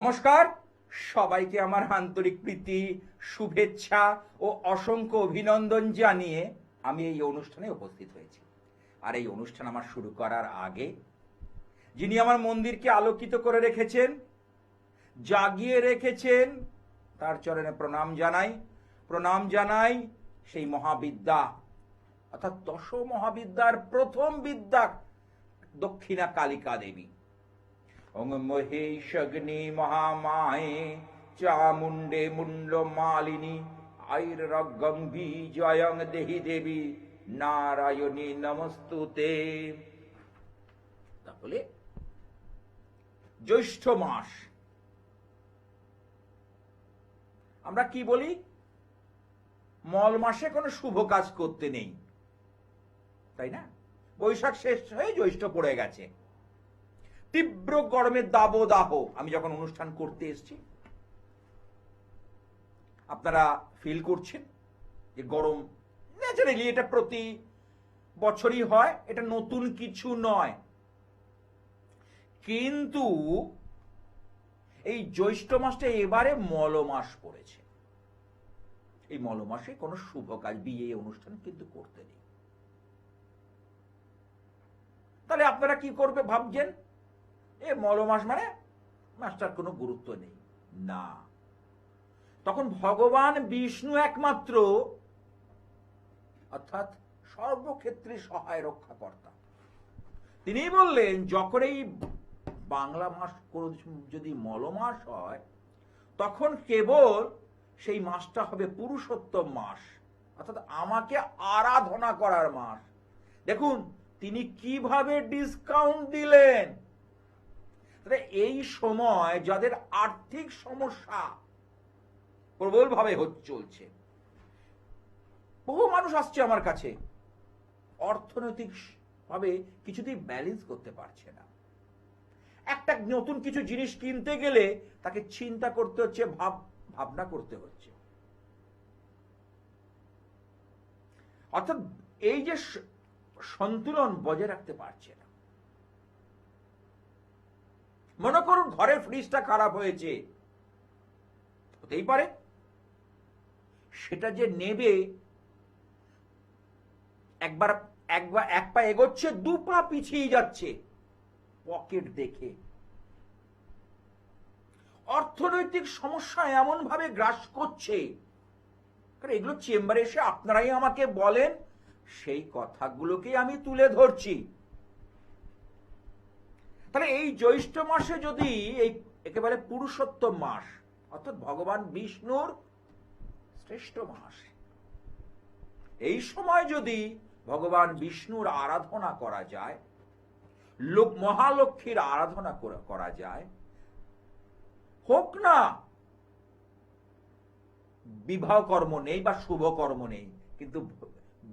নমস্কার, সবাইকে আমার আন্তরিক প্রীতি, শুভেচ্ছা ও অসংখ্য অভিনন্দন জানিয়ে আমি এই অনুষ্ঠানে উপস্থিত হয়েছি। আর এই অনুষ্ঠান আমার শুরু করার আগে যিনি আমার মন্দিরকে আলোকিত করে রেখেছেন, জাগিয়ে রেখেছেন, তার চরণে প্রণাম জানাই সেই মহাবিদ্যা অর্থাৎ দশ মহাবিদ্যার প্রথম বিদ্যা দক্ষিণা কালিকা দেবী। ওং মহেশগ্নি মহামায়ে চামুণ্ডে মুন্ড মালিনী আয়ুরগং বিজয়ং দেহি দেবী নারায়ণী নমস্তুতে। তাহলে জ্যৈষ্ঠ মাস আমরা কি বলি? মল মাসে কোনো শুভ কাজ করতে নেই, তাই না? বৈশাখ শেষ হয়ে জ্যৈষ্ঠ পড়ে গেছে, তীব্র গরমের দাবদাহ। আমি যখন অনুষ্ঠান করতে এসেছি আপনারা ফিল করছেন যে গরম ন্যাচারালি, এটা প্রতি বছরই হয়, এটা নতুন কিছু নয়। কিন্তু এই জ্যৈষ্ঠ মাসটা এবারে মল মাস পড়েছে। এই মল মাসে কোনো শুভ কাজ, বিয়ে অনুষ্ঠান কিন্তু করতে নেই। তাহলে আপনারা কি করবে ভাবছেন? এ মল মাস মানে মাসটার কোনো গুরুত্ব নেই না। তখন ভগবান বিষ্ণু একমাত্র, অর্থাৎ সর্বক্ষেত্রে সহায় রক্ষাকর্তা, তিনি বললেন যখন এই বাংলা মাস যদি মল মাস হয় তখন কেবল সেই মাসটা হবে পুরুষোত্তম মাস, অর্থাৎ আমাকে আরাধনা করার মাস। দেখুন তিনি কিভাবে ডিসকাউন্ট দিলেন। এই সময় যাদের আর্থিক সমস্যা প্রবলভাবে চলছে, বহু মানুষ আসছে আমার কাছে, অর্থনৈতিক ভাবে কিছুতেই ব্যালেন্স করতে পারছে না। একটা নতুন কিছু জিনিস কিনতে গেলে তাকে চিন্তা করতে হচ্ছে, ভাবনা করতে হচ্ছে। অর্থাৎ এই যে সন্তুলন বজায় রাখতে পারছে না। মনে করুন ঘরের ফ্রিজটা খারাপ হয়েছে, হতেই পারে, সেটা যে নেবে একবার এক পা এগোচ্ছে, দু পা পিছিয়ে যাচ্ছে পকেট দেখে। অর্থনৈতিক সমস্যা এমন ভাবে গ্রাস করছে, এগুলো চেম্বারে এসে আপনারাই আমাকে বলেন, সেই কথাগুলোকে আমি তুলে ধরছি। তাহলে এই জ্যৈষ্ঠ মাসে যদি এই একেবারে পুরুষোত্তম মাস, অর্থাৎ ভগবান বিষ্ণুর শ্রেষ্ঠ মাস, এই সময় যদি ভগবান বিষ্ণুর আরাধনা করা যায়, মহালক্ষ্মীর আরাধনা করা যায়, হোক না বিবাহ কর্ম নেই বা শুভ কর্ম নেই, কিন্তু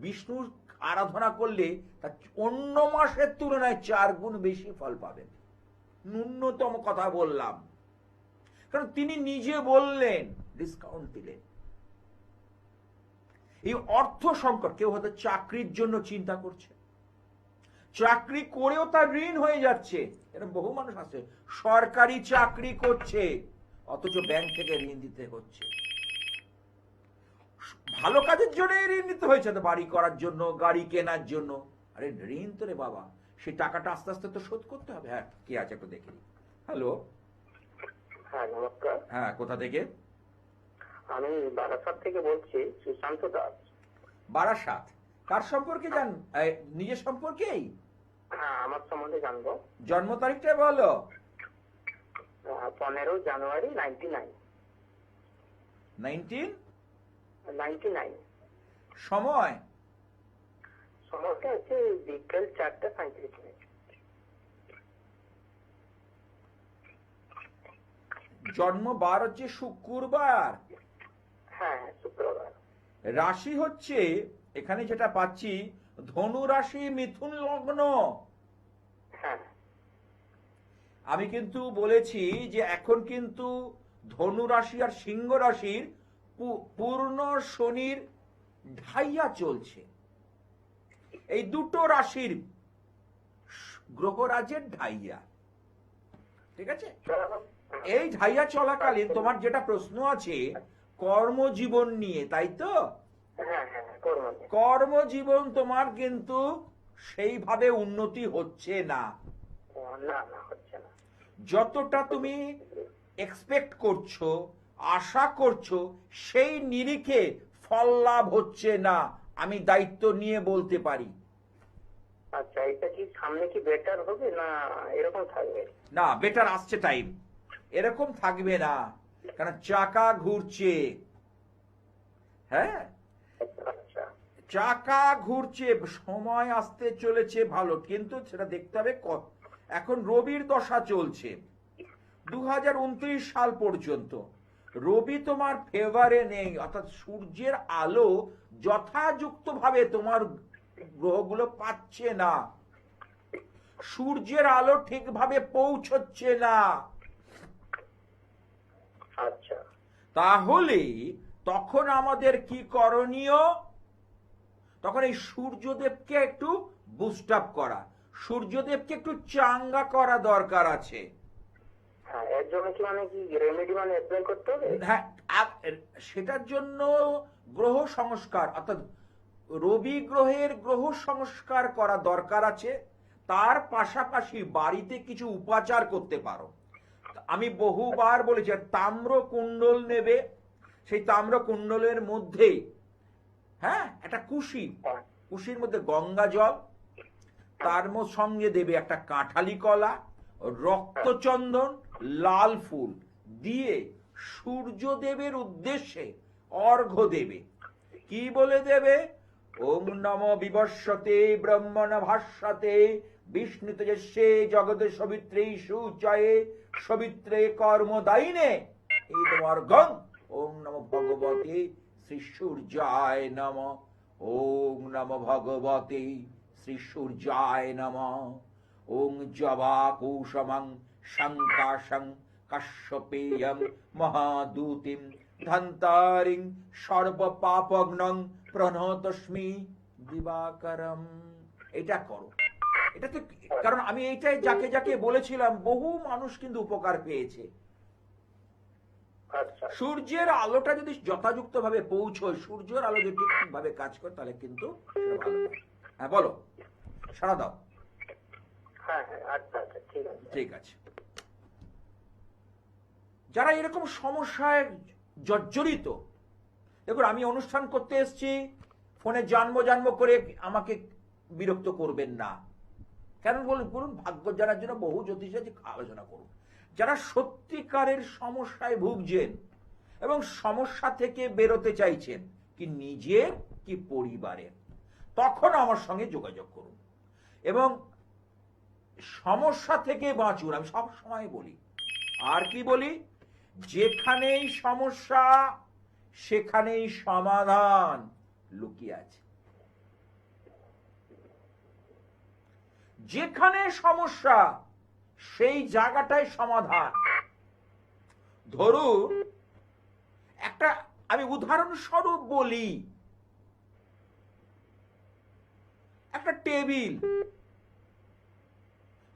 বিষ্ণুর আরাধনা করলে তার অন্য মাসের তুলনায় 4 গুণ বেশি ফল পাবেন। ন্যূনতম কথা বললাম, কারণ তিনি নিজে বললেন, ডিসকাউন্ট দিলেন। এই অর্থ সংকট, কেউ হয়তো চাকরির জন্য চিন্তা করছে, চাকরি করেও তার ঋণ হয়ে যাচ্ছে। এরকম বহু মানুষ আছে, সরকারি চাকরি করছে অথচ ব্যাংক থেকে ঋণ দিতে হচ্ছে। ভালো কাজের জন্য ঋণ নিতে হয়েছে, তো বাড়ি করার জন্য, গাড়ি কেনার জন্য। আরে ঋণ তো রে বাবা, সেই টাকাটা আস্তে আস্তে তো শোধ করতে হবে। হ্যাঁ, কে আছে একটু দেখি। হ্যালো। হ্যাঁ নমস্কার। হ্যাঁ, কোথা থেকে? আমি বারাসাত থেকে বলছি, সুশান্ত দাস। বারাসাত? কার সম্পর্কে জান? নিজের সম্পর্কেই? হ্যাঁ, আমার সম্বন্ধে জানবো। জন্ম তারিখটা বলো। 15 জানুয়ারি 99। সময়? সময়টা হচ্ছে বিকেল 4:37। জন্ম বার হচ্ছে শুক্রবার। হ্যাঁ, শুক্রবার। রাশি হচ্ছে, এখানে যেটা পাচ্ছি, ধনু রাশি, মিথুন লগ্ন। হ্যাঁ, আমি কিন্তু বলেছি যে এখন কিন্তু ধনু রাশি আর সিংহ রাশির পূর্ণ শনির ঢাইয়া চলছে। এই দুটো রাশির গ্রহরাজের ঢাইয়া, ঠিক আছে? এই ঢাইয়া চলাকালীন তোমার যেটা প্রশ্ন আছে কর্মজীবন নিয়ে, তাই তো? হ্যাঁ হ্যাঁ, করবো। কর্মজীবন তোমার কিন্তু সেইভাবে উন্নতি হচ্ছে না। না না, হচ্ছে না। যতটা তুমি এক্সপেক্ট করছো, আশা করছো, সেই নিরিখে ফল লাভ হচ্ছে না, আমি দায়িত্ব নিয়ে বলতে পারি। আচ্ছা, এটা কি সামনে কি বেটার হবে না এরকম থাকবে? না, বেটার আসছে টাইম, এরকম থাকবে না, কারণ চাকা ঘুরছে। হ্যাঁ, আচ্ছা চাকা ঘুরছে, সময় আসতে চলেছে ভালো, কিন্তু সেটা দেখতে হবে এখন রবির দশা চলছে 2029 সাল পর্যন্ত। রবি তোমার ফেভারে নেই, অর্থাৎ সূর্যের আলো যথাযুক্তভাবে তোমার গ্রহগুলো পাচ্ছে না, সূর্যের আলো ঠিকভাবে পৌঁছচ্ছে না। আচ্ছা। তাহলে তখন আমাদের কি করণীয়? তখন এই সূর্যদেবকে একটু বুস্ট আপ করা, সূর্যদেবকে একটু চাঙ্গা করা দরকার আছে। হ্যাঁ, এর জন্য কি মানে কি রেমেডি মানে অ্যাপ্লাই করতে হবে? হ্যাঁ, সেটার জন্য গ্রহ সংস্কার, অর্থাৎ রবি গ্রহের গ্রহ সংস্কার করা দরকার আছে। তার পাশাপাশি বাড়িতে কিছু উপাচার করতে পারো। আমি বহুবার বলেছি, তাম্র কুণ্ডল নেবে, সেই তাম্র কুণ্ডলের মধ্যে হ্যাঁ একটা কুশির মধ্যে গঙ্গা জল, তার সঙ্গে দেবে একটা কাঁঠালি কলা, রক্তচন্দন, লাল ফুল দিয়ে সূর্যদেবের উদ্দেশ্যে অর্ঘ্য দেবে। কি বলে দেবে? ওম নমো বিবস্বতে ব্রহ্মণ ভাস্বতে বিষ্ণু তেজস্বে জগতে সবিত্রে সুচয়ে সবিত্রে কর্মদায়িনে এই তোমার গং। ওম নমো ভগবতে শ্রী সূর্যায় নমঃ। ওম নমো ভগবতে শ্রী সূর্যায় নমঃ। ওং জবা কৌশমং শঙ্কাশং কাশ্যপেয়ং মহাদূতিম ধন্তারিং সর্বপাপগ্নং প্রণতস্মি দিবাকরম। এটা করো। এটা তো, কারণ আমি এইটাই যাকে যাকে বলেছিলাম বহু মানুষ কিন্তু উপকার পেয়েছে। আচ্ছা। সূর্যের আলোটা যদি যথাযুক্ত ভাবে পৌঁছয়, সূর্যের আলো যদি ঠিকভাবে কাজ করে, তাহলে কিন্তু সেটা ভালো হয়। হ্যাঁ বলো, সাড়া দাও। হ্যাঁ হ্যাঁ, আচ্ছা আচ্ছা, ঠিক আছে। ঠিক আছে। যারা এরকম সমস্যায় জর্জরিত, দেখুন আমি অনুষ্ঠান করতে এসেছি, ফোনে জানবো করে আমাকে বিরক্ত করবেন না। কেন বলুন, ভাগ্য জানার জন্য বহু জ্যোতিষী আলোচনা করুন। যারা সত্যিকারের সমস্যায় ভুগছেন এবং সমস্যা থেকে বেরোতে চাইছেন, কি নিজের কি পরিবারের, তখন আমার সঙ্গে যোগাযোগ করুন এবং সমস্যা থেকে বাঁচুন। আমি সব সময় বলি, আর কি বলি, যেখানেই সমস্যা সেখানেই সমাধান লুকিয়ে আছে। যেখানে সমস্যা সেই জায়গাটাই সমাধান। ধরুন একটা, আমি উদাহরণস্বরূপ বলি, একটা টেবিল,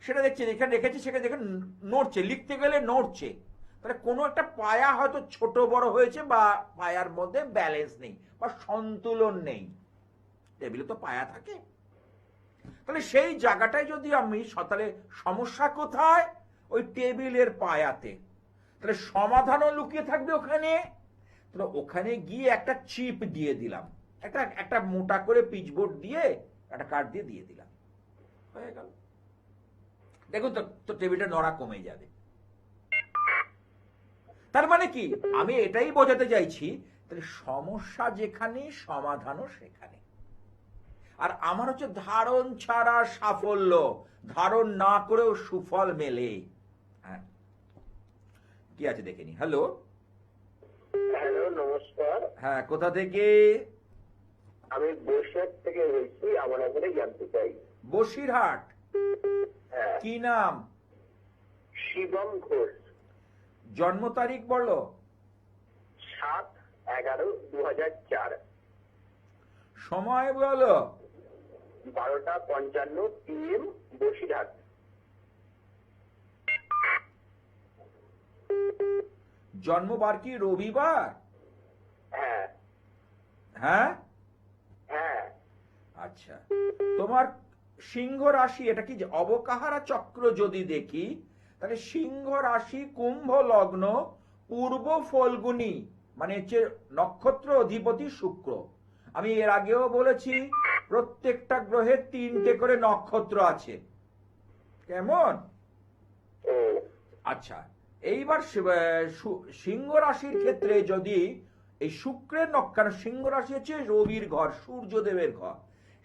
সেটা দেখছেন এখানে রেখেছি, সেখানে দেখেন নড়ছে, লিখতে গেলে নড়ছে, তাহলে কোনো একটা পায়া হয়তো ছোট বড় হয়েছে বা পায়ার মধ্যে ব্যালেন্স নেই বা সন্তুলন নেই। টেবিলে তো পায়া থাকে, তাহলে সেই জায়গাটায় যদি আমি, তাহলে সমস্যা কোথায়? ওই টেবিলের পায়াতে। তাহলে সমাধানও লুকিয়ে থাকবে ওখানে। তাহলে ওখানে গিয়ে একটা চিপ দিয়ে দিলাম, একটা মোটা করে পিচবোর্ড দিয়ে একটা কাঠ দিয়ে দিলাম, হয়ে গেল। দেখুন তো টেবিলটা নড়া কমে যাবে। তার মানে কি, আমি এটাই বোঝাতে চাইছি, তাহলে সমস্যা যেখানে সমাধানও সেখানে। আর আমার হচ্ছে ধারণ ছাড়া সাফল্য, ধারণ না করেও সুফল মেলে। হ্যাঁ, কি আছে দেখে নি। হ্যালো, হ্যালো, নমস্কার। হ্যাঁ, কোথা থেকে? আমি বসিরহাট থেকে বলছি, আমার ব্যাপারে জানতে চাই। বসিরহাট? হ্যাঁ। কি নাম? শিবম ঘোষ। জন্ম তারিখ বলো। 7/11/2004। সময় বলো। 12:55 PM, বসিরহাট। জন্মবার কি রবিবার? হ্যাঁ হ্যাঁ, হ্যাঁ। আচ্ছা। তোমার সিংহ রাশি, এটা কি যে অবকাহারা চক্র যদি দেখি, তাহলে সিংহ রাশি, কুম্ভ লগ্ন, পূর্ব ফল্গুনী, মানে হচ্ছে নক্ষত্র অধিপতি শুক্র। আমি এর আগেও বলেছি প্রত্যেকটা গ্রহের 3টে করে নক্ষত্র আছে, কেমন? ও আচ্ছা, এইবার সিংহ রাশির ক্ষেত্রে যদি এই শুক্রের নক্ষত্র, সিংহ রাশি হচ্ছে রবির ঘর, সূর্যদেবের ঘর,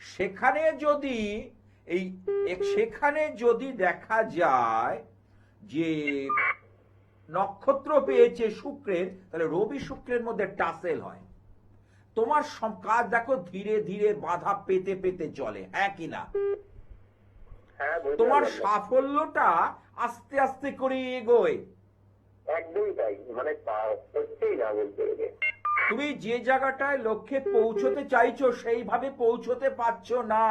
সেখানে যদি সেখানে যদি দেখা যায় যে নক্ষত্র পেয়েছে শুক্রের, তাহলে রবি শুক্রের মধ্যে টাসেল হয়। তোমার সব কাজ দেখো ধীরে ধীরে বাধা পেতে পেতে চলে, হ্যাঁ কি না? হ্যাঁ, বুঝতে তোমার পারলাম। সাফল্যটা আস্তে আস্তে করে এগোয়। একদমই তাই, মানে হচ্ছেই না বলতে গেলে। তুমি যে জায়গাটায় লক্ষ্যে পৌঁছতে চাইছো সেইভাবে পৌঁছতে পারছো না,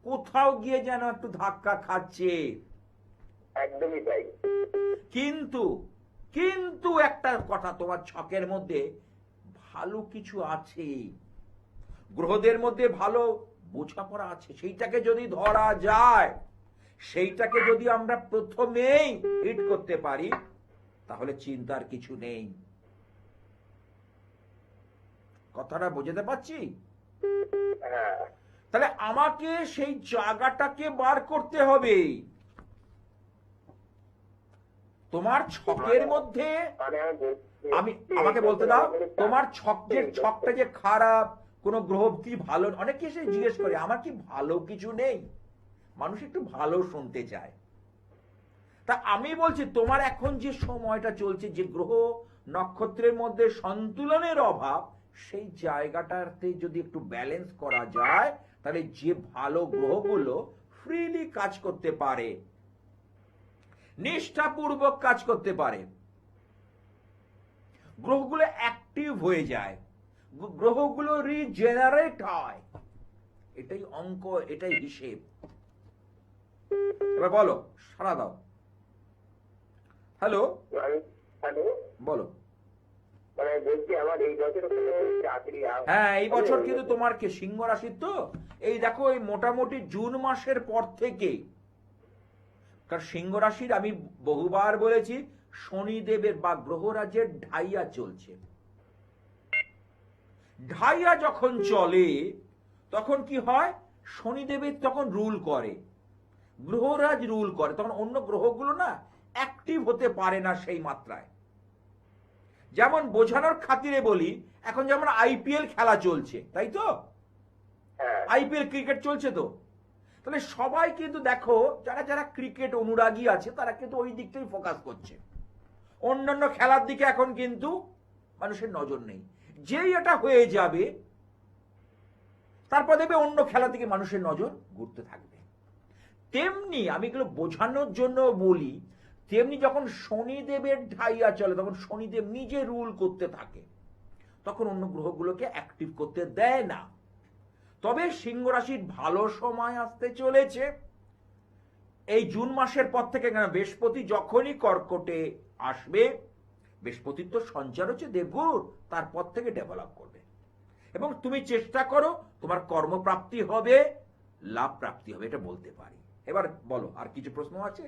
কোথাও গিয়ে যেন একটু ধাক্কা খাচ্ছে। একদমই তাই। কিন্তু কিন্তু একটা কথা, তোমার ছকের মধ্যে ভালো কিছু আছে, গ্রহদের মধ্যে ভালো বোঝাপড়া আছে, সেইটাকে যদি ধরা যায়, সেইটাকে যদি আমরা প্রথমেই হিট করতে পারি, তাহলে চিন্তার কিছু নেই। কথাটা বুঝতে পারছি? হ্যাঁ, তাহলে আমাকে সেই জায়গাটাকে বার করতে হবে। তোমার ছকের মধ্যে মানে আমাকে বলতে দাও, তোমার ছকটা যে খারাপ, কোন গ্রহ কি ভালো, অনেকে এসে জিজ্ঞেস করে আমার কি ভালো কিছু নেই? মানুষ একটু ভালো শুনতে চায়। তা আমি বলছি তোমার এখন যে সময়টা চলছে, যে গ্রহ নক্ষত্রের মধ্যে সন্তুলনের অভাব, সেই জায়গাটাতে যদি একটু ব্যালেন্স করা যায়, তাহলে যে ভালো গ্রহগুলো ফ্রিলি কাজ করতে পারে, নিষ্ঠাপূর্বক কাজ করতে পারে, গ্রহগুলো অ্যাক্টিভ হয়ে যায়, গ্রহগুলো রিজেনারেট হয়, এটাই অঙ্ক, এটাই হিসেব। এবার বলো, সারা দাও। হ্যালো, হ্যালো, বলো। মানে বলছি আমার এই বছর চাকরি হ্যাঁ, এই বছর কিন্তু তোমার কে সিংহ রাশির তো, এই দেখো এই মোটামুটি জুন মাসের পর থেকে, কারণ সিংহ রাশির আমি বহুবার বলেছি শনিদেবের বা গ্রহরাজের ঢাইয়া চলছে। ঢাইয়া যখন চলে তখন কি হয়, শনিদেবের তখন রুল করে, গ্রহরাজ রুল করে, তখন অন্য গ্রহগুলো না অ্যাক্টিভ হতে পারে না সেই মাত্রায়। যেমন বোঝানোর খাতিরে বলি, এখন যেমন আইপিএল খেলা চলছে, তাই তো? আইপিএল ক্রিকেট চলছে তো, তাহলে সবাই কিন্তু দেখো যারা যারা ক্রিকেট অনুরাগী আছে তারা কিন্তু ওই দিকটাই ফোকাস করছে, অন্যান্য খেলার দিকে এখন কিন্তু মানুষের নজর নেই। যেই এটা হয়ে যাবে, তারপর দেখবে অন্য খেলা দিকে মানুষের নজর ঘুরতে থাকবে। তেমনি আমি এগুলো বোঝানোর জন্য বলি, তেমনি যখন শনিদেবের ঢাইয়া চলে, তখন শনিদেব নিজে রুল করতে থাকে, তখন অন্য গ্রহগুলোকে অ্যাক্টিভ করতে দেয় না। তবে সিংহ রাশির ভালো সময় আসতে চলেছে এই জুন মাসের পর থেকে, কেন বৃহস্পতি যখনই কর্কটে আসবে, বৃহস্পতির তো সঞ্চার হচ্ছে দেবগুরুর, তারপর থেকে ডেভেলপ করবে, এবং তুমি চেষ্টা করো তোমার কর্মপ্রাপ্তি হবে, লাভ প্রাপ্তি হবে, এটা বলতে পারি। এবার বলো, আর কিছু প্রশ্ন আছে?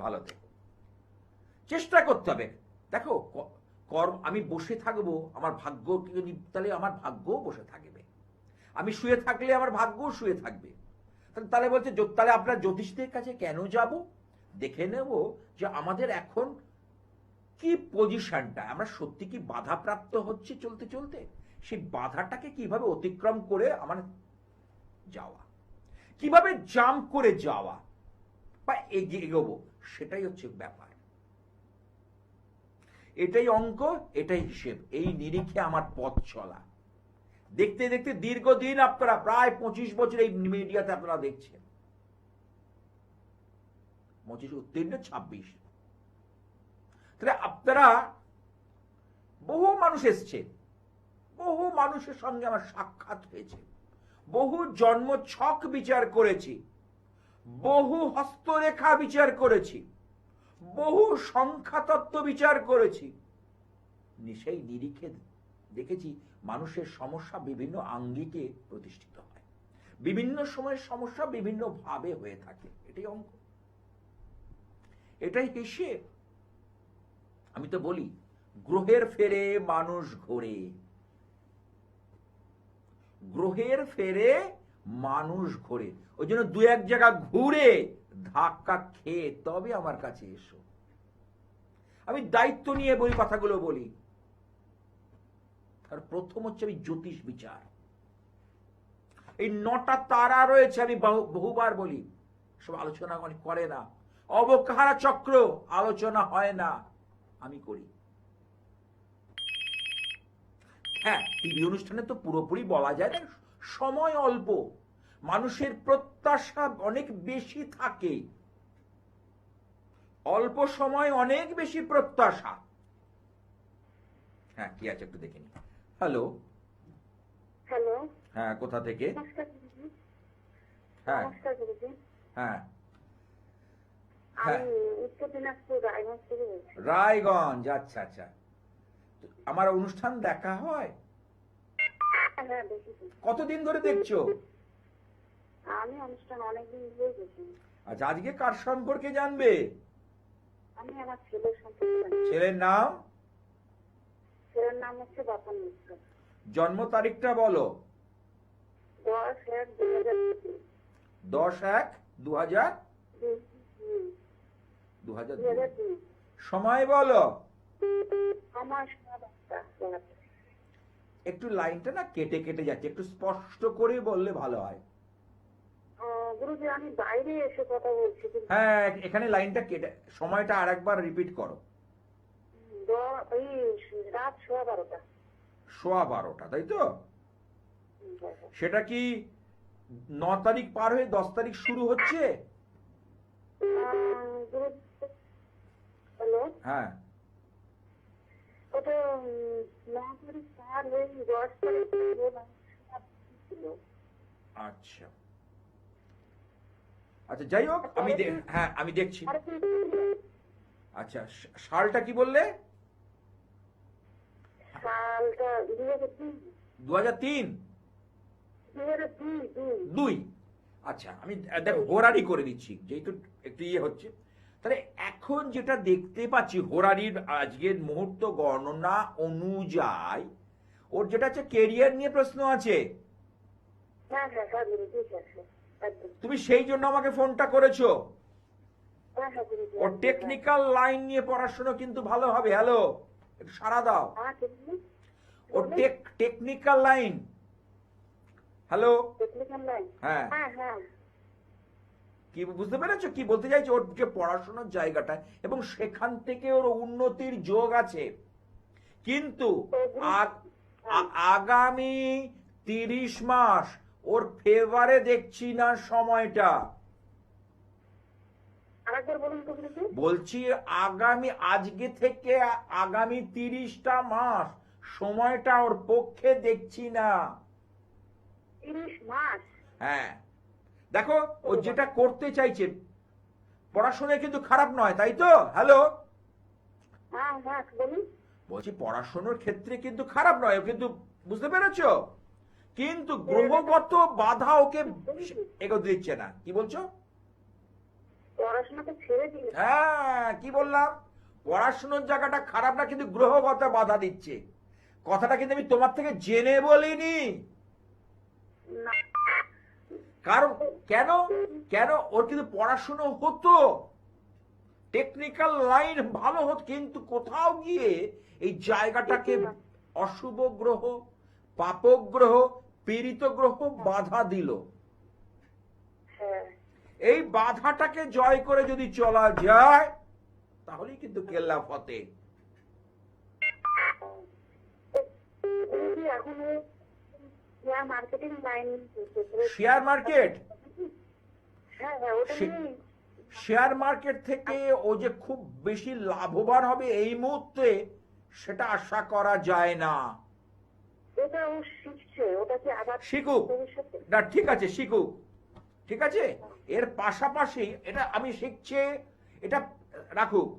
ভালো থেকো, চেষ্টা করতে হবে। দেখো কর্ম, আমি বসে থাকবো আমার ভাগ্য, তাহলে আমার ভাগ্যও বসে থাকবে, আমি শুয়ে থাকলে আমার ভাগ্যও শুয়ে থাকবে। তাহলে বলছে তাহলে আপনার জ্যোতিষদের কাছে কেন যাব? দেখে নেব যে আমাদের এখন কি পজিশনটা, আমরা সত্যি কি বাধাপ্রাপ্ত হচ্ছে চলতে চলতে, সেই বাধাটাকে কিভাবে অতিক্রম করে আমার যাওয়া, কিভাবে জাম্প করে যাওয়া বা এগোবো, সেটাই হচ্ছে ব্যাপার। এটাই অঙ্ক, এটাই হিসেব, এই নিরিখে আমার পথ চলা। দেখতে দেখতে দীর্ঘদিন, আপনারা প্রায় 25 বছর এই মিডিয়াতে আপনারা দেখছেন, 25 উত্তীর্ণ 26, তাহলে আপনারা বহু মানুষ এসছে, বহু মানুষের সঙ্গে আমার সাক্ষাৎ হয়েছে, বহু জন্ম ছক বিচার করেছি, বহু হস্তরেখা বিচার করেছি, বহু সংখ্যা তত্ত্ব বিচার করেছি, সেই নিরিখে দেখেছি মানুষের সমস্যা বিভিন্ন আঙ্গিকে প্রতিষ্ঠিত হয়, বিভিন্ন সময়ের সমস্যা বিভিন্ন ভাবে হয়ে থাকে। এটাই অঙ্ক, এটাই হিসেব। আমি তো বলি গ্রহের ফেরে মানুষ ঘোরে, গ্রহের ফেরে মানুষ ঘোরে। ওই জন্য দু এক জায়গা ঘুরে ধাক্কা খেয়ে তবে আমার কাছে এসো। আমি দায়িত্ব নিয়ে বলি, কথাগুলো বলি। আর প্রথম হচ্ছে আমি জ্যোতিষ বিচার। এই 9টা তারা রয়েছে, আমি বহুবার বলি, সব আলোচনা অনেক করে না। অবকাহারা চক্র আলোচনা হয় না, আমি করি। হ্যাঁ, টিভি অনুষ্ঠানে তো পুরোপুরি বলা যায় না, সময় অল্প, মানুষের প্রত্যাশা অনেক বেশি থাকে, অল্প সময় অনেক বেশি প্রত্যাশা। হ্যাঁ, কি আছে একটু দেখে নি। হ্যালো হ্যালো, হ্যাঁ, কোথা থেকে? নমস্কার দিদি। হ্যাঁ নমস্কার দিদি। হ্যাঁ হ্যাঁ, আমি উত্তর দিনাজপুর রায়গঞ্জ থেকে বলছি। রায়গঞ্জ, আচ্ছা আচ্ছা। তো আমার অনুষ্ঠান দেখা হয়? হ্যাঁ, দেখেছি। কতদিন ধরে দেখছো? আমি অনুষ্ঠান অনেকদিন ধরে দেখি। আচ্ছা, আজকে কার সম্পর্কে জানবে? আমি আমার ছেলের সম্পর্কে জানি। ছেলের নাম? ছেলের নাম হচ্ছে বাপন মিশ্র। জন্ম তারিখটা বলো। 10/1/2002। 10/1/2000। 2002। সময় বলো। আমার সব একটা একটু লাইনটা না কেটে কেটে যাচ্ছে, একটু স্পষ্ট করে বললে ভালো হয়। গুরুজি, আমি বাইরে এসে কথা বলছি। হ্যাঁ, এখানে লাইনটা কেটে, সময়টা আরেকবার রিপিট করো। এই রাত 12:15। 12:15, তাই তো? সেটা কি 9 তারিখ পার হয়ে 10 তারিখ শুরু হচ্ছে? হ্যালো, হ্যাঁ, ওটা 9 তারিখ পার হয়ে 10 তারিখ ছিল। আচ্ছা আচ্ছা, যাই হোক, হ্যাঁ আমি দেখছি। আচ্ছা, সালটা কি বললে? সালটা 2003। 2003? 2002। 2। আচ্ছা, আমি দেখো হোরারি করে দিচ্ছি, যেহেতু একটু ইয়ে হচ্ছে। তাহলে এখন যেটা দেখতে পাচ্ছি হোরারির আজকের মুহূর্ত গণনা অনুযায়ী ওর যেটা আছে কেরিয়ার নিয়ে প্রশ্ন আছে। হ্যাঁ হ্যাঁ হ্যাঁ গুরুজি, ঠিক আছে, একদম। তুমি সেই জন্য আমাকে ফোনটা করেছো। হ্যাঁ হ্যাঁ গুরুজি, ওর টেকনিক্যাল লাইন নিয়ে পড়াশোনা কিন্তু ভালো হবে। হ্যালো, একটু সাড়া দাও। হ্যাঁ, ঠিক আছে। ওর technical line. Hello, technical line. হ্যাঁ, হ্যাঁ হ্যাঁ। কি বুঝতে পেরেছো কি বলতে চাইছে? ওর যে পড়াশোনার জায়গাটা এবং সেখান থেকে ওর উন্নতির যোগ আছে, কিন্তু আগামী 30 মাস ওর ফেভারে দেখছি না সময়টা। আরেকবার বলুন তো গুরুজি। বলছি আজকে থেকে আগামী 30টা মাস সময়টা ওর পক্ষে দেখছি না। 30 মাস? হ্যাঁ, দেখো ও যেটা করতে চাইছে পড়াশোনায় কিন্তু খারাপ নয়, তাই তো? হ্যালো, হ্যাঁ হ্যাঁ বলুন। বলছি পড়াশোনার ক্ষেত্রে কিন্তু খারাপ নয়, ও কিন্তু, বুঝতে পেরেছো? কিন্তু গ্রহগত বাধা ওকে এগোতে দিচ্ছে না। কি বলছো? পড়াশোনাটা ছেড়ে দিলে? হ্যাঁ, কি বললাম? পড়াশোনার জায়গাটা খারাপ না, কিন্তু গ্রহগত বাধা দিচ্ছে। কথাটা কিন্তু আমি তোমার থেকে জেনে বলিনি। না। কারণ কেন কেন ওর কিন্তু পড়াশোনা হতো, টেকনিক্যাল লাইন ভালো হতো, কিন্তু কোথাও গিয়ে এই জায়গাটাকে অশুভ গ্রহ, পাপক গ্রহ, পীড়িত গ্রহ বাধা দিল। হ্যাঁ। এই বাধাটাকে জয় করে যদি চলা যায় তাহলেই কিন্তু কেল্লা ফতে। গুরুজি, এখন share marketing line. Share market? হ্যাঁ হ্যাঁ, ওটা নিয়ে। শেয়ার মার্কেট থেকে ও যে খুব বেশি লাভবান হবে এই মুহূর্তে সেটা আশা করা যায় না। ওটা ও শিখছে, ওটা কি আবার শিখুক ভবিষ্যতে? না, ঠিক আছে, শিখুক, ঠিক আছে। এর পাশাপাশি এটা আমি শিখছে, এটা রাখুক,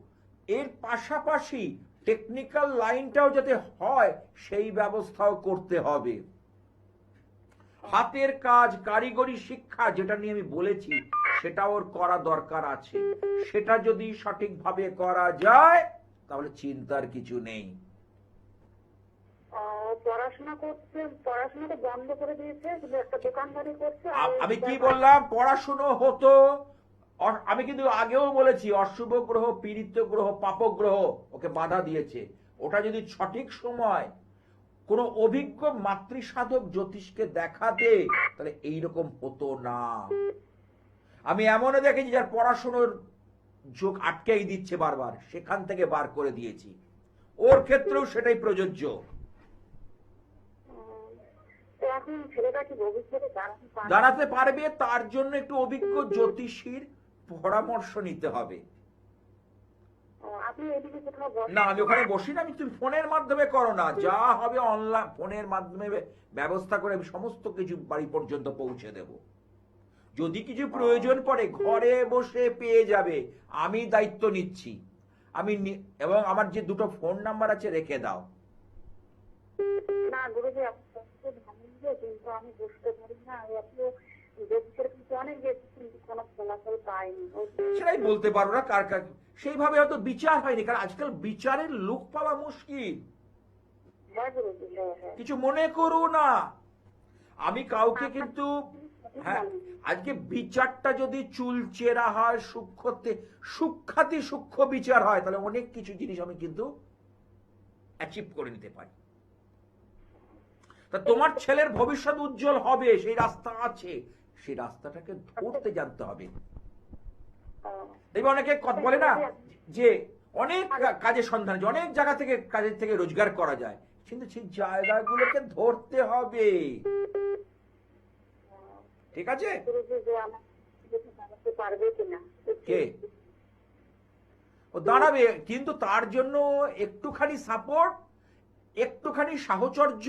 এর পাশাপাশি টেকনিক্যাল লাইনটাও যাতে হয় সেই ব্যবস্থাও করতে হবে। হাতের কাজ, কারিগরি শিক্ষা যেটা নিয়ে আমি বলেছি সেটা ওর করা দরকার আছে। সেটা যদি সঠিকভাবে করা যায় তাহলে চিন্তার কিছু নেই। পড়াশোনা করছে, পড়াশোনাটা বন্ধ করে দিয়েছে, কিন্তু একটা দোকানদারি করছে। আর আমি কি বললাম? পড়াশুনো হতো। আমি কিন্তু আগেও বলেছি অশুভ গ্রহ, পীড়িত গ্রহ, পাপক গ্রহ ওকে বাধা দিয়েছে। ওটা যদি সঠিক সময় কোনো অভিজ্ঞ মাতৃসাধক জ্যোতিষকে দেখাতে তাহলে এইরকম হতো না। আমি এমনও দেখেছি যার পড়াশুনোর যোগ আটকেই দিচ্ছে বারবার, সেখান থেকে বার করে দিয়েছি। ওর ক্ষেত্রেও সেটাই প্রযোজ্য। তো এখন ছেলেটা কি ভবিষ্যতে দাঁড়াতে পারবে, তার জন্য একটু অভিজ্ঞ জ্যোতিষীর পরামর্শ নিতে হবে। আপনি এদিকে কোথাও বসেন? না, আমি ওখানে বসি না। আমি, তুমি ফোনের মাধ্যমে করো না, যা হবে অনলাইন ফোনের মাধ্যমে ব্যবস্থা করে আমি সমস্ত কিছু বাড়ি পর্যন্ত পৌঁছে দেব। যদি কিছু প্রয়োজন পড়ে ঘরে বসে পেয়ে যাবে, আমি দায়িত্ব নিচ্ছি। এবং আমার যে দুটো ফোন নাম্বার আছে রেখে দাও। না গুরুজি, আপনি ভালো, কিন্তু আমি বুঝতে পারি না। আপনি জ্যোতিষের কিছু অনেক গেছি, কিন্তু কোনো ফলাফল পাইনি। সেটাই বলতে পারবো না কার কার সেইভাবে হয়তো বিচার হয়নি, কারণ আজকাল বিচারের লোক পাওয়া মুশকিল। হ্যাঁ গুরুজি, হ্যাঁ। কিছু মনে করো না, আমি কাউকে কিন্তু, হ্যাঁ, আজকে বিচারটা যদি চুলচেরা হয়, সূক্ষ্মাতি সূক্ষ্ম বিচার হয়, তাহলে অনেক কিছু জিনিস আমি কিন্তু অ্যাচিভ করে নিতে পারি। তা তোমার ছেলের ভবিষ্যৎ উজ্জ্বল হবে, সেই রাস্তা আছে, সেই রাস্তাটাকে ধরতে জানতে হবে। দেখবে অনেকে কথা বলে না যে অনেক কাজের সন্ধান, অনেক জায়গা থেকে কাজের থেকে রোজগার করা যায়, কিন্তু সেই জায়গাগুলোকে ধরতে হবে। ঠিক আছে? কে ও দাঁড়াবে, কিন্তু তার জন্য একটুখানি সাপোর্ট, একটুখানি সাহচর্য,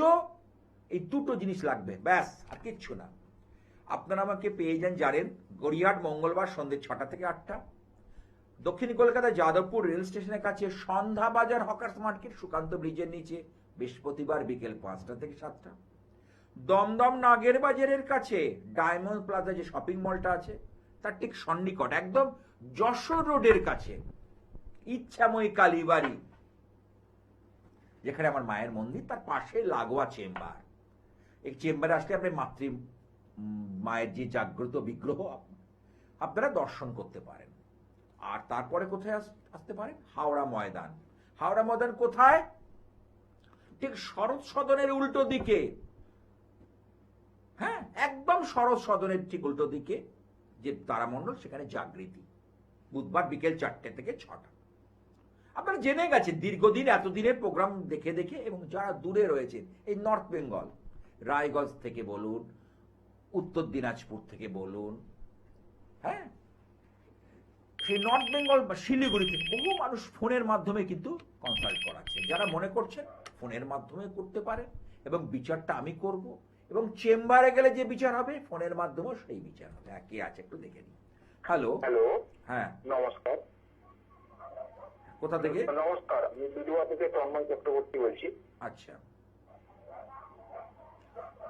এই দুটো জিনিস লাগবে, ব্যাস, আর কিচ্ছু না। আপনারা আমাকে পেয়ে যান, জানেন, গড়িয়াহাট, মঙ্গলবার সন্ধ্যে 6টা থেকে 8টা। দক্ষিণ কলকাতা যাদবপুর রেল স্টেশনের কাছে সন্ধ্যা বাজার হকার্স মার্কেট, সুকান্ত ব্রিজের নিচে, বৃহস্পতিবার বিকেল 5টা থেকে 7টা। দমদম নাগের বাজারের কাছে ডায়মন্ড প্লাজা যে শপিং মলটা আছে তার ঠিক সন্নিকট, একদম যশোর রোডের কাছে ইচ্ছাময়ী কালীবাড়ি, যেখানে আমার মায়ের মন্দির, তার পাশে লাগোয়া চেম্বার। এই চেম্বারে আসলে আপনি মায়ের যে জাগ্রত বিগ্রহ আপনারা দর্শন করতে পারেন। আর তারপরে কোথায় আসতে পারেন? হাওড়া ময়দান। হাওড়া ময়দান কোথায়? ঠিক শরৎ সদনের উল্টো দিকে। হ্যাঁ, একদম শরৎ সদনের ঠিক উল্টো দিকে যে তারামণ্ডল, সেখানে জাগৃতি, বুধবার বিকেল 4টে থেকে 6টা। আপনারা জেনে গেছেন দীর্ঘদিন, এতদিনের প্রোগ্রাম দেখে দেখে। এবং যারা দূরে রয়েছেন, এই নর্থ বেঙ্গল, রায়গঞ্জ থেকে বলুন, উত্তর দিনাজপুর থেকে বলুন, হ্যাঁ, সেই নর্থ বেঙ্গল বা শিলিগুড়ি থেকে বহু মানুষ ফোনের মাধ্যমে কিন্তু কনসাল্ট করাচ্ছে। যারা মনে করছেন ফোনের মাধ্যমে করতে পারে, এবং বিচারটা আমি করব, এবং চেম্বারে গেলে যে বিচার হবে ফোনের মাধ্যমেও সেই বিচার হবে। কে আছে একটু দেখে নিই। হ্যালো। হ্যালো, হ্যাঁ, নমস্কার। কোথা থেকে? নমস্কার, আমি বিদুয়া থেকে তন্ময় চক্রবর্তী বলছি। আচ্ছা,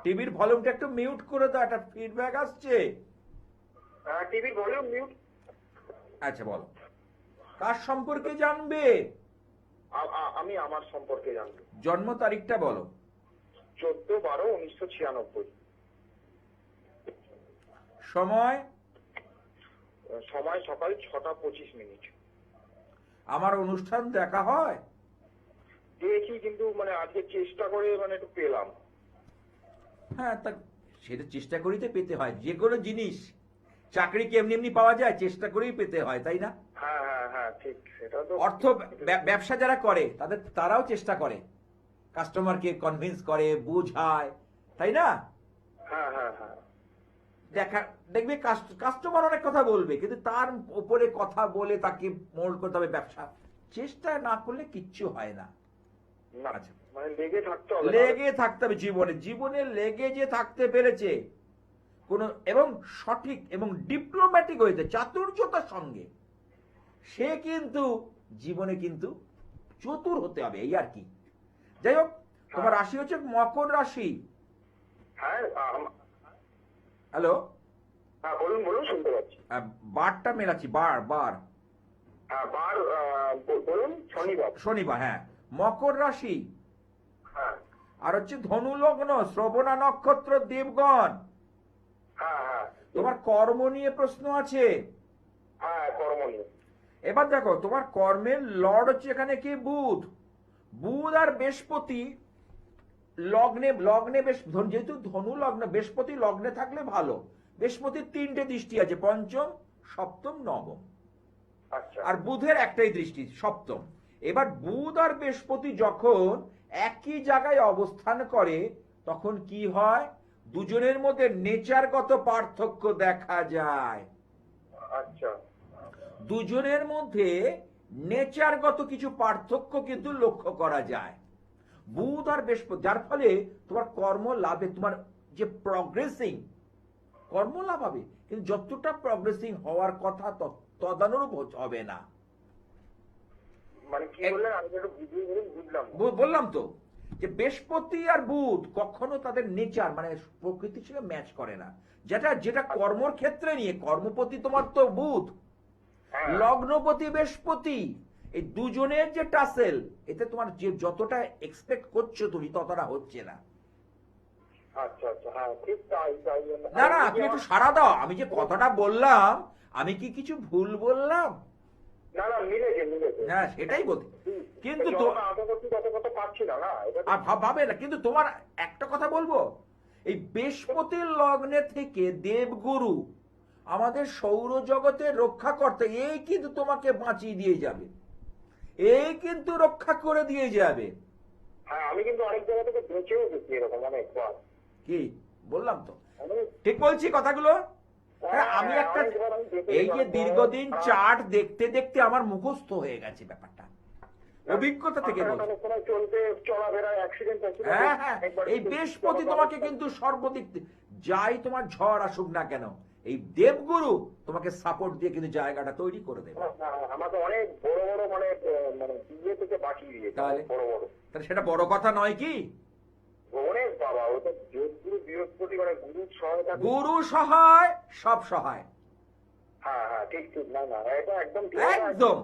টিভির ভলিউমটা একটু মিউট করে দাও, একটা ফিডব্যাক আসছে। টিভির ভলিউম মিউট। আচ্ছা, বলো, কার সম্পর্কে জানবে? আমি আমার সম্পর্কে জানবো। জন্ম তারিখটা বলো। 14/12/1996। সময়? সময় সকাল 6টা 25 মিনিট। আমার অনুষ্ঠান দেখা হয়? দেখি, কিন্তু মানে আজকে চেষ্টা করে মানে একটু পেলাম। হ্যাঁ, তা সেটা চেষ্টা করিতে পেতে হয়। যে কোনো জিনিস, চাকরি কি এমনি এমনি পাওয়া যায়? চেষ্টা করেই পেতে হয়, তাই না? হ্যাঁ হ্যাঁ হ্যাঁ, ঠিক। সেটা তো অর্থ ব্যবসা যারা করে তারাও চেষ্টা করে, কাস্টমারকে কনভিন্স করে, বোঝায়, তাই না? হ্যাঁ হ্যাঁ হ্যাঁ। দেখবে কাস্টমার অনেক কথা বলবে, কিন্তু তার উপরে কথা বলে তাকে মোল্ড করতে হবে ব্যবসা। চেষ্টা না করলে কিচ্ছু হয় না। আচ্ছা, মানে লেগে থাকতে হবে, লেগে থাকতে হবে জীবনে লেগে যে থাকতে পেরেছে কোন, এবং সঠিক এবং ডিপ্লোম্যাটিক হইতে চাতুর্যতার সঙ্গে সে কিন্তু জীবনে কিন্তু চতুর হতে হবে, এই আর কি। যাই হোক, তোমার রাশি হচ্ছে মকর রাশি। হ্যাঁ হ্যালো, হ্যাঁ বলুন বলুন, শুনতে পাচ্ছি। বারটা মেলাচ্ছি, বার বার হ্যাঁ বার বলুন, শনিবার। শনিবার, হ্যাঁ, মকর রাশি। হ্যাঁ আর হচ্ছে ধনু লগ্ন, শ্রবণা নক্ষত্র, দেবগণ। হ্যাঁ হ্যাঁ তোমার কর্ম নিয়ে প্রশ্ন আছে। হ্যাঁ, কর্ম নিয়ে। এবার দেখো, তোমার কর্মের লর্ড হচ্ছে এখানে কি, বুধ। বুধ আর বৃহস্পতি লগ্নে লগ্নে যেহেতু ধনু লগ্ন, বৃহস্পতি লগ্নে থাকলে ভালো। বৃহস্পতির 3টে দৃষ্টি আছে, পঞ্চম, সপ্তম, নবম। আচ্ছা আর বুধের একটাই দৃষ্টি, সপ্তম। এবার বুধ আর বৃহস্পতি যখন একই জায়গায় অবস্থান করে তখন কি হয়, দুজনের মধ্যে নেচারগত পার্থক্য দেখা যায়। আচ্ছা দুজনের মধ্যে নেচারগত কিছু পার্থক্য কিন্তু লক্ষ্য করা যায় বুধ আর বৃহস্পতি, যার ফলে তোমার কর্ম লাভে, তোমার যে প্রগ্রেসিং কর্ম লাভ হবে, কিন্তু যতটা প্রগ্রেসিং হওয়ার কথা তদানুরূপ হবে না। মানে কি বললেন, আমি একটু বুঝিয়ে বলুন, বুঝলাম না। বললাম তো যে বৃহস্পতি আর বুধ কখনো তাদের নেচার মানে প্রকৃতির সঙ্গে ম্যাচ করে না। যেটা যেটা কর্মর ক্ষেত্রে নিয়ে, কর্মপতি তোমার তো বুধ, হ্যাঁ লগ্নপতি বৃহস্পতি, এই দুজনের যে টাসেল, এতে তোমার যে যতটা এক্সপেক্ট করছো তুমি ততটা হচ্ছে না। আচ্ছা আচ্ছা, হ্যাঁ ঠিক তাই তাই। না না, তুমি একটু সাড়া দাও, আমি যে কথাটা বললাম আমি কি কিছু ভুল বললাম? না না, মিলেছে মিলেছে। হ্যাঁ, সেটাই বলতে। কিন্তু যতটা আশা করছি তত কথা পাচ্ছি না, না এটা আর ভাবে না, কিন্তু তোমার একটা কথা বলবো, এই বৃহস্পতির লগ্নে থেকে দেবগুরু আমাদের সৌরজগতের রক্ষা করতে, এই কিন্তু তোমাকে বাঁচিয়ে দিয়ে যাবে, এই কিন্তু রক্ষা করে দিয়ে যাবে। হ্যাঁ, আমি কিন্তু অনেক জায়গা থেকে বেঁচেও গেছি এরকম অনেকবার। কি বললাম তো, আমি- ঠিক বলছি কথাগুলো? হ্যাঁ, আমি একটা অনেকবার আমি দেখে এই যে গেলাম। দীর্ঘদিন চার্ট দেখতে দেখতে আমার মুখস্থ হয়ে গেছে ব্যাপারটা, অভিজ্ঞতা থেকে বলছি। অনেক সময় চলতে চলাফেরা অ্যাক্সিডেন্ট হ্যাঁ হ্যাঁ, এই বৃহস্পতি তোমাকে কিন্তু সর্বদিক যাই তোমার ঝড় আসুক না কেন, এই দেবগুরু তোমাকে সাপোর্ট দিয়ে কিন্তু জায়গাটা তৈরি করে দেবে। আমাকে অনেক বড় বড় মানে মানে বিয়ে থেকে বাকি দিয়েছে, তাহলে? বড় বড়। তাহলে সেটা বড় কথা নয় কি? অনেক বাবা, ওটা যোগগুরু বৃহস্পতি মানে গুরুর সহায়তা। গুরু সহায়, সব সহায়। হ্যাঁ হ্যাঁ, ঠিক ঠিক, না না এটা একদম ঠিক। একদম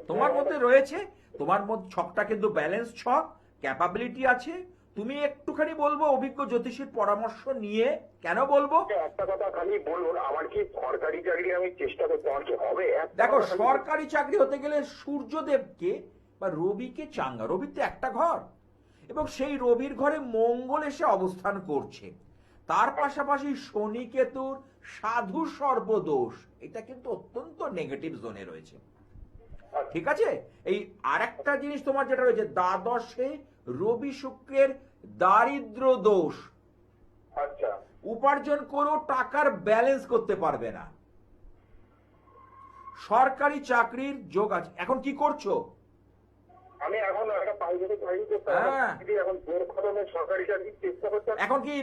তোমার মধ্যে রয়েছে, তোমার মধ্যে ছকটা কিন্তু ব্যালেন্স ছক, ক্যাপাবিলিটি আছে। তুমি একটুখানি বলবো অভিজ্ঞ জ্যোতিষীর পরামর্শ নিয়ে। কেন বলবো? একটা কথা খালি বলুন, আমার কি সরকারি চাকরি আমি চেষ্টা করতে, আমার কি হবে? দেখো, সরকারি চাকরি হতে গেলে সূর্যদেবকে বা রবিকে চাঙ্গা, রবির তো একটা ঘর, এবং সেই রবির ঘরে মঙ্গল এসে অবস্থান করছে, তার পাশাপাশি শনি কেতুর সাধু সর্বদোষ, এটা কিন্তু অত্যন্ত নেগেটিভ জোনে রয়েছে। ঠিক আছে, এই আরেকটা জিনিস তোমার যেটা রয়েছে দ্বাদশে রবি শুক্রের দারিদ্র দোষ, আচ্ছা উপার্জন করেও টাকার ব্যালেন্স করতে পারবে না। সরকারি চাকরির যোগ আছে। এখন কি করছো? আমি এখন একটা প্রাইভেটে চাকরি করতাম, হ্যাঁ। এখন জোর কদমে সরকারি চাকরির চেষ্টা করতাম। এখন কি,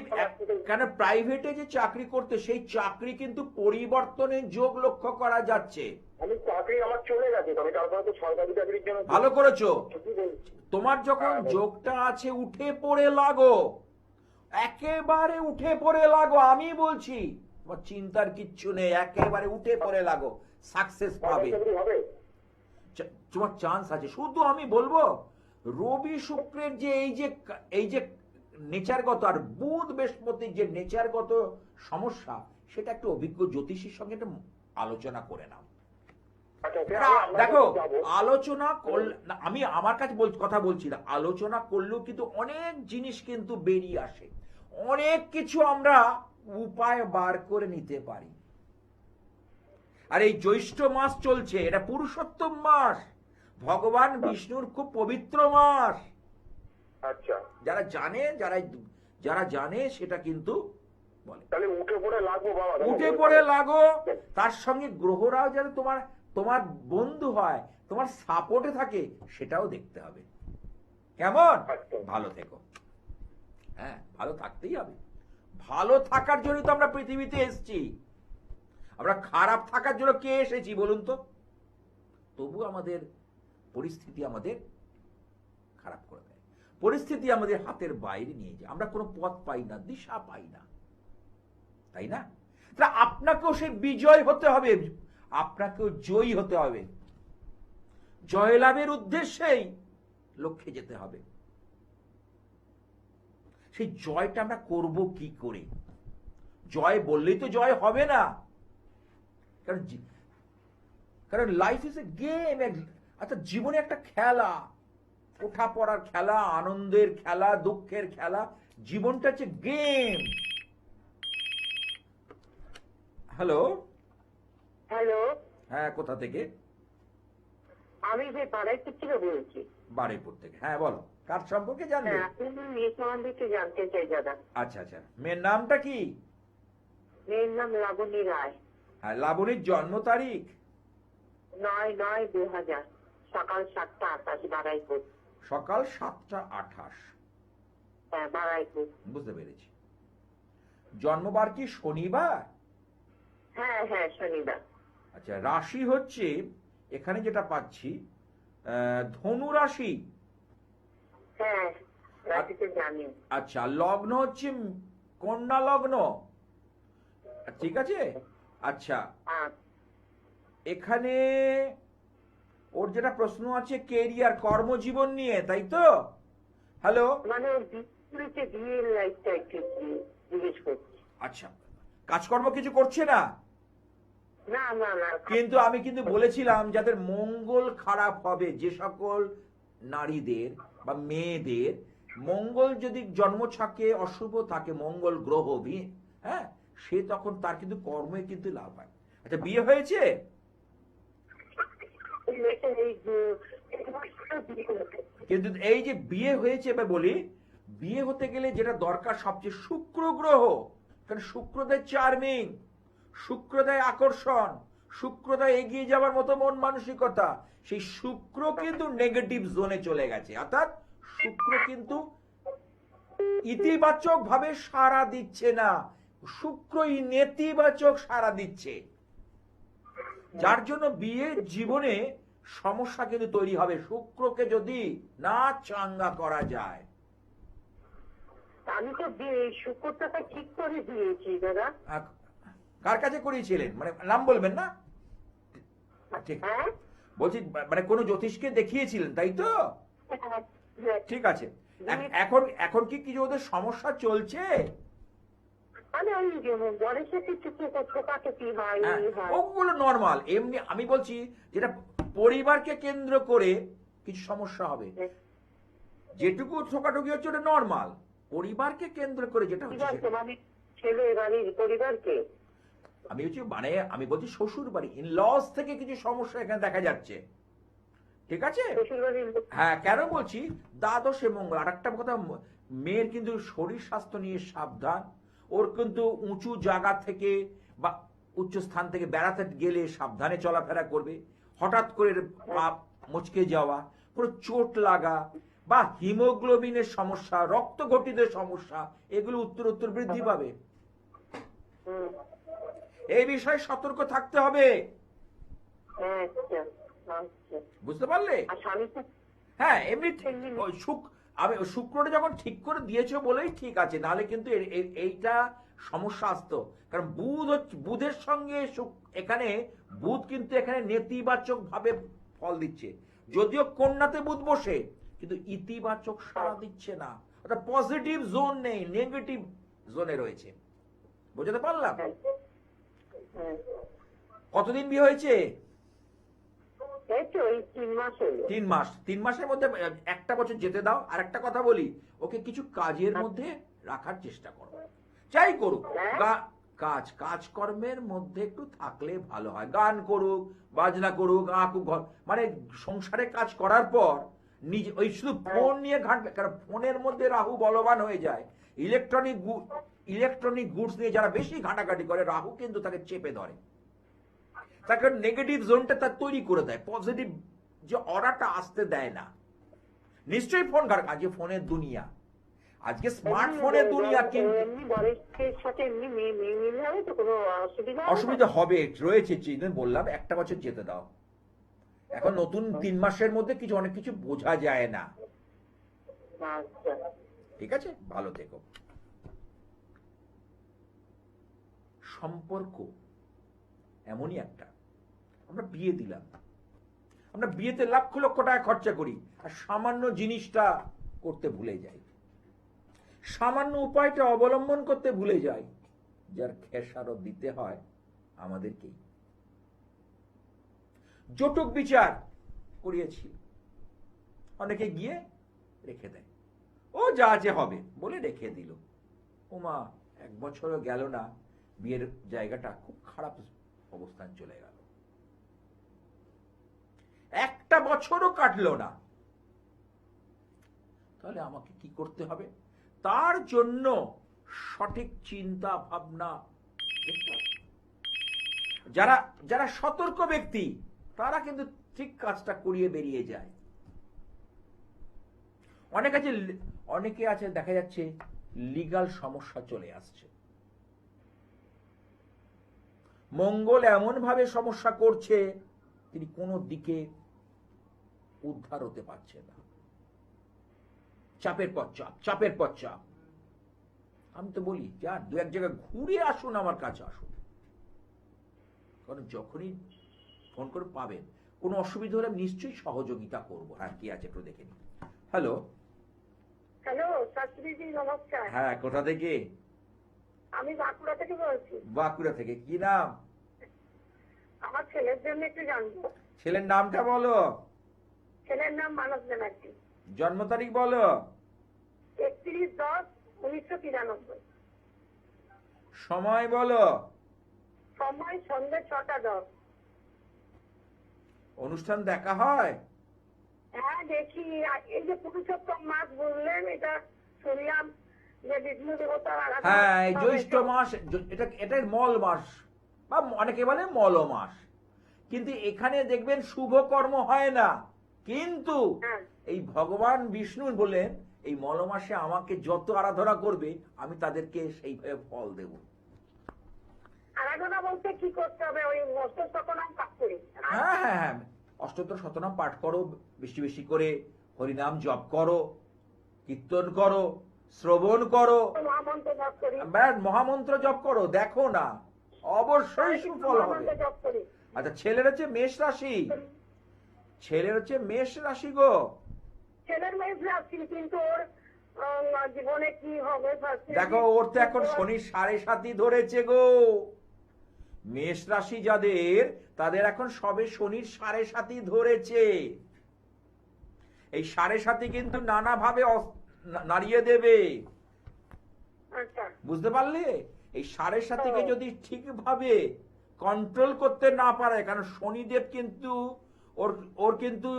কেন প্রাইভেটে যে চাকরি করতে, সেই চাকরি কিন্তু পরিবর্তনের যোগ লক্ষ্য করা যাচ্ছে। আমি চাকরি আমার চলে গেছে, তবে তারপরে তো সরকারি চাকরির জন্য ভালো করেছো। ঠিকই বলছি। তোমার যখন হ্যাঁ, যোগটা আছে, উঠে পড়ে লাগো, একেবারে উঠে পড়ে লাগো, আমি বলছি, তোমার চিন্তার কিচ্ছু নেই, একেবারে উঠে পড়ে লাগো, সাকসেস পাবে, সরকারি চাকরি হবে। তোমার চান্স আছে। শুধু আমি বলবো, রবি শুক্রের যে এই যে নেচারগত, আর বুধ বৃহস্পতির যে নেচারগত সমস্যা, সেটা একটু অভিজ্ঞ জ্যোতিষীর সঙ্গে একটু আলোচনা করে নাও। আচ্ছা, দেখো, আলোচনা করলে, আমি আমার কাছে কথা বলছি না, আলোচনা করলেও কিন্তু অনেক জিনিস কিন্তু বেরিয়ে আসে, অনেক কিছু আমরা উপায় বার করে নিতে পারি। আর এই জ্যৈষ্ঠ মাস চলছে, এটা পুরুষোত্তম মাস, ভগবান বিষ্ণুর খুব পবিত্র মাস। আচ্ছা, যারা জানে সেটা কিন্তু বলে। তাহলে উঠে পড়ে লাগবো বাবা, উঠে পড়ে লাগো, তার সঙ্গে গ্রহরাও যেন তোমার বন্ধু হয়, তোমার সাপোর্টে থাকে, সেটাও দেখতে হবে। কেমন? ভালো থেকো। হ্যাঁ, ভালো থাকতেই হবে। ভালো থাকার জন্য তো আমরা পৃথিবীতে এসেছি। আমরা খারাপ থাকার জন্য কে এসেছি বলুন তো? তবু আমাদের পরিস্থিতি আমাদের খারাপ করে দেয়, পরিস্থিতি আমাদের হাতের বাইরে নিয়ে যায়, আমরা কোনো পথ পাই না, দিশা পাই না, তাই না? তাহলে আপনাকেও সেই বিজয় হতে হবে, আপনাকেও জয়ী হতে হবে, জয়লাভের উদ্দেশ্যেই লক্ষ্যে যেতে হবে। সেই জয়টা আমরা করব কি করে? জয় বললেই তো জয় হবে না, কারণ লাইফ ইজ এ গেম। আচ্ছা, জীবনে একটা খেলা, ওঠা পড়ার খেলা, আনন্দের খেলা, দুঃখের খেলা, জীবনটা হচ্ছে গেম। হ্যালো, হ্যালো, হ্যাঁ, কোথা থেকে? আমি যে বারাইপুর থেকে বলছি। বারুইপুর থেকে, হ্যাঁ বলো, কার সম্পর্কে জানবে? হ্যাঁ, আপনি মেয়ে সম্বন্ধে জানতে চাই দাদা। আচ্ছা আচ্ছা, মেয়ের নামটা কি? মেয়ের নাম লাবণী রায়। হ্যাঁ, লাবণীর জন্ম তারিখ? 9/9/2000, সকাল 7:28, বারাইপুর। সকাল 7:28। হ্যাঁ, বারাইপুর। বুঝতে পেরেছি। জন্মবার কি শনিবার? হ্যাঁ হ্যাঁ, শনিবার। আচ্ছা, রাশি হচ্ছে এখানে যেটা পাচ্ছি ধনু রাশি। হ্যাঁ, রাশিতে জানি। আচ্ছা, লগ্ন হচ্ছে কন্যা লগ্ন, ঠিক আছে। আচ্ছা, এখানে ওর যেটা প্রশ্ন আছে কেরিয়ার, কর্মজীবন নিয়ে, তাই তো? হ্যালো, মানে ওর বিয়ের লাইফটা একটু জিজ্ঞেস করছি। আচ্ছা, কাজকর্ম কিছু করছে না? না না না। কিন্তু আমি কিন্তু বলেছিলাম যাদের মঙ্গল খারাপ হবে, যে সকল নারীদের বা মেয়েদের মঙ্গল যদি জন্মছকে অশুভ থাকে, মঙ্গল গ্রহ, হ্যাঁ, সে তখন তার কিন্তু কর্মে কিন্তু লাভ হয়। আচ্ছা, বিয়ে হয়েছে? কিন্তু এই যে বিয়ে হয়েছে, এবার বলি, বিয়ে হতে গেলে যেটা দরকার সবচেয়ে শুক্র গ্রহ, কারণ শুক্র দেয় চার্মিং, শুক্র দেয় আকর্ষণ, শুক্র দেয় এগিয়ে যাওয়ার মতো মন মানসিকতা। সেই শুক্র কিন্তু নেগেটিভ জোনে চলে গেছে, অর্থাৎ শুক্র কিন্তু ইতিবাচক ভাবে সাড়া দিচ্ছে না, শুক্রই নেতিবাচক সাড়া দিচ্ছে, যার জন্য বিয়ের জীবনে সমস্যা কিন্তু তৈরি হবে শুক্রকে যদি না চাঙ্গা করা যায়। আমি তো শুক্রটাকে ঠিক করে দিয়েছি দাদা। কার কাছে করিয়েছিলেন, মানে নাম বলবেন না? ঠিক, হ্যাঁ, বলছি মানে কোন জ্যোতিষকে দেখিয়েছিলেন, তাই তো? ঠিক আছে। এখন এখন কি কিছু ওদের সমস্যা চলছে? মানে ওই গণেশের কিছু ঠোকাঠুকি হয়, ওগুলো নর্মাল, এমনি আমি বলছি যেটা পরিবারকে কেন্দ্র করে কিছু সমস্যা হবে, যেটুকু ঠোকাঠুকি হচ্ছে ওটা নর্মাল, পরিবারকে কেন্দ্র করে যেটা হচ্ছে, মানে ছেলে বাড়ির পরিবারকে, আমি হচ্ছে মানে আমি বলছি শ্বশুর বাড়ি, ইন লস থেকে কিছু সমস্যা এখানে দেখা যাচ্ছে, ঠিক আছে? হ্যাঁ, কেন বলছি, দ্বাদশে মঙ্গল। আর একটা কথা, মেয়ের কিন্তু শরীর স্বাস্থ্য নিয়ে সাবধান, ওর কিন্তু উঁচু জায়গা থেকে বা উচ্চ স্থান থেকে বেড়াতে গেলে সাবধানে চলাফেরা করবে, হঠাৎ করে পা মচকে যাওয়া, কোনো চোট লাগা বা হিমোগ্লোবিনের সমস্যা, রক্ত ঘটিতের সমস্যা, এগুলো উত্তর উত্তর বৃদ্ধি পাবে। এই বিষয়ে সতর্ক থাকতে হবে, বুঝতে পারলে? হ্যাঁ, এমনি আমি শুক্রটা যখন ঠিক করে দিয়েছো বলেই ঠিক আছে, নাহলে কিন্তু এইটা সমস্যা আসতো, কারণ বুধের সঙ্গে এখানে বুধ কিন্তু এখানে নেতিবাচক ভাবে ফল দিচ্ছে, যদিও কন্যাতে বুধ বসে, কিন্তু ইতিবাচক সাড়া দিচ্ছে না, অর্থাৎ পজিটিভ জোন নেই, নেগেটিভ জোনে রয়েছে। বুঝতে পারলাম? কতদিন বিয়ে হয়েছে? 3 মাস। 3 মাসের মধ্যে একটা বছর যেতে দাও। আর একটা কথা বলি, ওকে কিছু কাজের মধ্যে রাখার চেষ্টা করো, যাই করুক, কাজকর্মের মধ্যে একটু থাকলে ভালো হয়, গান করুক, বাজনা করুক, আঁকুক, মানে সংসারে কাজ করার পর নিজে ওই শুধু ফোন নিয়ে ঘাঁটবে, কারণ ফোনের মধ্যে রাহু বলবান হয়ে যায়, ইলেকট্রনিক গুডস নিয়ে যারা বেশি ঘাঁটাঘাঁটি করে, রাহু কিন্তু তাকে চেপে ধরে, তাকে নেগেটিভ জোনটা তার তৈরি করে দেয়, পজিটিভ যে অরাটা আসতে দেয় না। নিশ্চয়ই ফোন ঘাট, আজকে ফোনের দুনিয়া, আজকে স্মার্টফোনের দুনিয়া, কিন্তু অসুবিধা হবে রয়েছে, বললাম একটা বছর যেতে দাও, এখন নতুন 3 মাসের মধ্যে অনেক কিছু বোঝা যায় না। আচ্ছা ঠিক আছে, ভালো থেকো। সম্পর্ক এমনই একটা, আমরা বিয়ে দিলাম, আমরা বিয়েতে লক্ষ লক্ষ টাকা খরচা করি, আর সামান্য জিনিসটা করতে ভুলে যাই, সামান্য উপায়টা অবলম্বন করতে ভুলে যাই, যার খেসারত দিতে হয় আমাদেরকেই। জটক বিচার করিয়েছি, অনেকে গিয়ে রেখে দেয়, ও যা আছে হবে বলে রেখে দিল। ওমা 1 বছরও গেল না, বিয়ের জায়গাটা খুব খারাপ অবস্থান চলে গেল। 1টা বছরও কাটলো না, তাহলে আমাকে কি করতে হবে? তার জন্য সঠিক চিন্তা ভাবনা করতে হবে। যারা যারা সতর্ক ব্যক্তি তারা কিন্তু ঠিক কাজটা করিয়ে বেরিয়ে যায়। অনেকে আছে দেখা যাচ্ছে লিগ্যাল সমস্যা চলে আসছে, মঙ্গল এমন ভাবে সমস্যা করছে তিনি কোনো দিকে উদ্ধার হতে পারছে না, চাপের পর চাপ, চাপের পর চাপ। আমি তো বলি যা 2-1 জায়গায় ঘুরে আসুন, আমার কাছে আসুন, কারণ যখনই ফোন করে পাবেন কোনো অসুবিধা হলে আমি নিশ্চয়ই সহযোগিতা করবো। হ্যাঁ, কি আছে একটু দেখে নিন। হ্যালো হ্যালো শাস্ত্রীজি, নমস্কার। হ্যাঁ, কোথা থেকে? আমি বাঁকুড়া থেকে বলছি। বাঁকুড়া থেকে। কি নাম? আমার ছেলের জন্য একটু জানবো। ছেলের নামটা বলো। ছেলের নাম মানস ব্যানার্জি। জন্ম তারিখ বলো। 31-10-1993। সময় বলো। সময় সন্ধ্যে 6টা 10। অনুষ্ঠান দেখা হয়? হ্যাঁ দেখি। আর এই যে পুরুষোত্তম মাস বললেন, এটা শুনলাম যে বিষ্ণু দেবতার আরাধনা। হ্যাঁ, এই জ্যৈষ্ঠ মাস, এটা মল মাস বা অনেকে বলে মল মাস, কিন্তু এখানে দেখবেন শুভ কর্ম হয় না, কিন্তু হ্যাঁ। এই ভগবান বিষ্ণু বললেন এই মল মাসে আমাকে যত আরাধনা করবে আমি তাদেরকে সেইভাবে ফল দেব। আরাধনা বলতে কি করতে হবে? ওই অষ্টসখনাম পাঠ করি। হ্যাঁ হ্যাঁ হ্যাঁ, অষ্টোত্তর শতনাম পাঠ করো, বেশি বেশি করে হরিনাম জপ করো, কীর্তন করো, শ্রবণ করো, মহামন্ত্র জপ করি। মহামন্ত্র জপ করো, দেখো না অবশ্যই সুফল হবে। মহামন্ত্র জপ করি। আচ্ছা, ছেলের হচ্ছে মেষ রাশি, ছেলের হচ্ছে মেষ রাশি গো। ছেলের মেয়ে রাশি, কিন্তু ওর জীবনে কি হবে? দেখো, ওর তো এখন শনি 7.5 ধরেছে গো। মেষ রাশি যাদের, তাদের এখন সবে শনির 7.5 ধরেছে। এই 7.5 কিন্তু নানাভাবে নাড়িয়ে দেবে, আচ্ছা। বুঝতে পারলে? এই 7.5কে যদি ঠিকভাবে কন্ট্রোল করতে না পারে, কারণ শনিদেব কিন্তু ওর কিন্তু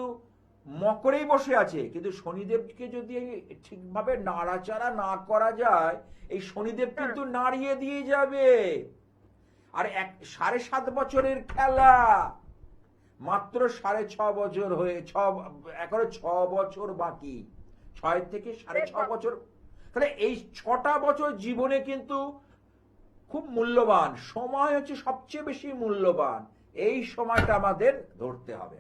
মকরেই বসে আছে, কিন্তু শনিদেবকে যদি ঠিকভাবে নাড়াচাড়া না করা যায়, এই শনিদেব কিন্তু নাড়িয়ে দিয়ে যাবে। আর 7.5 বছরের খেলা, মাত্র 6.5 বছর হয়ে এখনো 6 বছর বাকি, 6 থেকে 6.5 বছর। তাহলে এই 6টা বছর জীবনে কিন্তু খুব মূল্যবান সময়, হচ্ছে সবচেয়ে বেশি মূল্যবান। এই সময়টা আমাদের ধরতে হবে।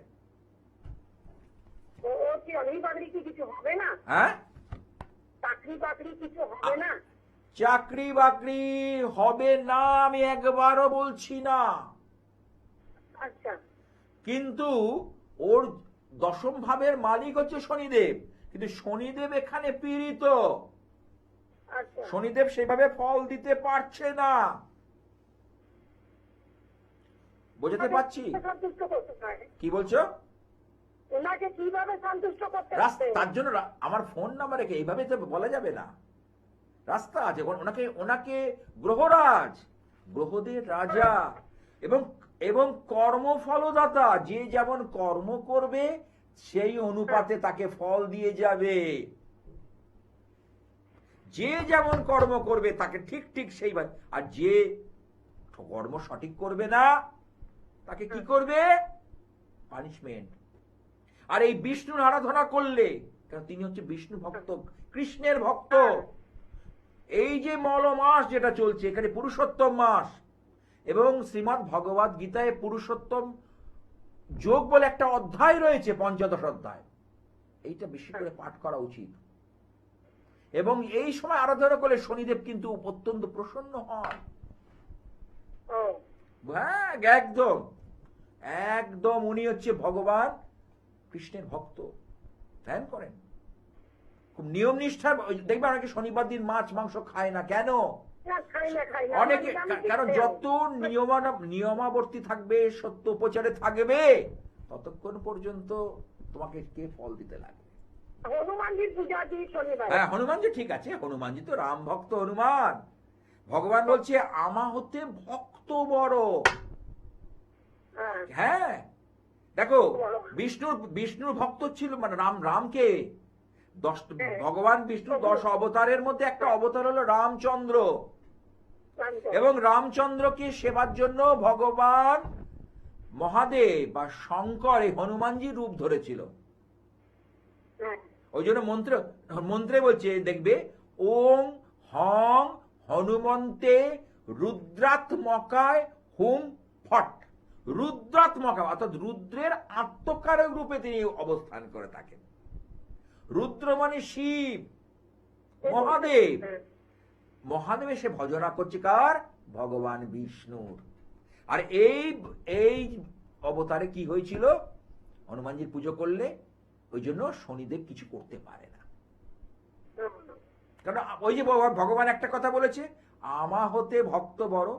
ও কি চাকরি বাকরি কি কিছু হবে না? হ্যাঁ, চাকরি বাকরি কিছু হবে না? চাকরি বাকরি হবে না আমি একবারও বলছি না, আচ্ছা। কিন্তু ওর 10ম ভাবের মালিক হচ্ছে শনিদেব, কিন্তু শনিদেব এখানে পীড়িত, আচ্ছা। শনিদেব সেভাবে ফল দিতে পারছে না। বুঝতে পারছি? সন্তুষ্ট করতে পারে। কি বলছো? ওনাকে কিভাবে সন্তুষ্ট করতে রাস্তা, পারে? তার জন্য আমার ফোন নাম্বার রেখে এইভাবে তো বলা যাবে না, রাস্তা আছে। ওনাকে গ্রহরাজ, গ্রহদের রাজা এবং এবং কর্মফলদাতা, যে যেমন কর্ম করবে সেই অনুপাতে তাকে ফল দিয়ে যাবে। যে যেমন কর্ম করবে তাকে ঠিক ঠিক সেইভাবে, আর যে কর্ম সঠিক করবে না তাকে কি করবে? পানিশমেন্ট। আর এই বিষ্ণুর আরাধনা করলে, কারণ তিনি হচ্ছে বিষ্ণু ভক্ত, কৃষ্ণের ভক্ত। এই যে মল মাস যেটা চলছে, এখানে পুরুষোত্তম মাস, এবং শ্রীমদ্ ভগবদ গীতায় পুরুষোত্তম যোগ বলে একটা অধ্যায় রয়েছে, পঞ্চদশ অধ্যায়, এইটা বেশি করে পাঠ করা উচিত। এবং এই সময় আরাধনা করলে শনিদেব কিন্তু অত্যন্ত প্রসন্ন হন। ও হ্যাঁ, একদম একদম উনি হচ্ছে ভগবান কৃষ্ণের ভক্ত, ধ্যান করেন খুব নিয়ম নিষ্ঠার। দেখবে অনেকে শনিবার দিন মাছ মাংস খায় না, কেন? না, খাই না। অনেকে, নিরামিষ কারণ খাই যত নিয়মাবর্তী থাকবে, সত্য উপচারে থাকবে, ততক্ষণ পর্যন্ত তোমাকে কে ফল দিতে লাগবে। আমি। হনুমানজির পূজা দিই শনিবার। হ্যাঁ, হনুমানজি ঠিক আছে, হনুমানজি তো রাম ভক্ত হনুমান। ভগবান বলছে আমা হতে ভক্ত বড়। হ্যাঁ, হ্যাঁ, দেখো বিষ্ণুর ভক্ত ছিল, মানে রামকে ভগবান বিষ্ণু 10 অবতারের মধ্যে একটা অবতার হলো রামচন্দ্র। এবং রামচন্দ্রকে সেবার জন্য ভগবান মহাদেব বা শঙ্কর এই হনুমানজি রূপ ধরেছিল। হ্যাঁ, ওই জন্য মন্ত্রে বলছে, দেখবে ওং হং হনুমন্তে রুদ্রাত্মকায় হুম ফট। রুদ্রাত্মকা অর্থাৎ রুদ্রের আত্মকারক রূপে তিনি অবস্থান করে থাকেন। রুদ্র মানে শিব, মহাদেব। মহাদেব সে ভজনা করছে কার? ভগবান বিষ্ণুর। আর এই অবতারে কি হয়েছিল? হনুমানজির পুজো করলে ওই জন্য শনিদেব কিছু করতে পারে না। কারণ ওই যে ভগবান একটা কথা বলেছে, আমা হতে ভক্ত বড়।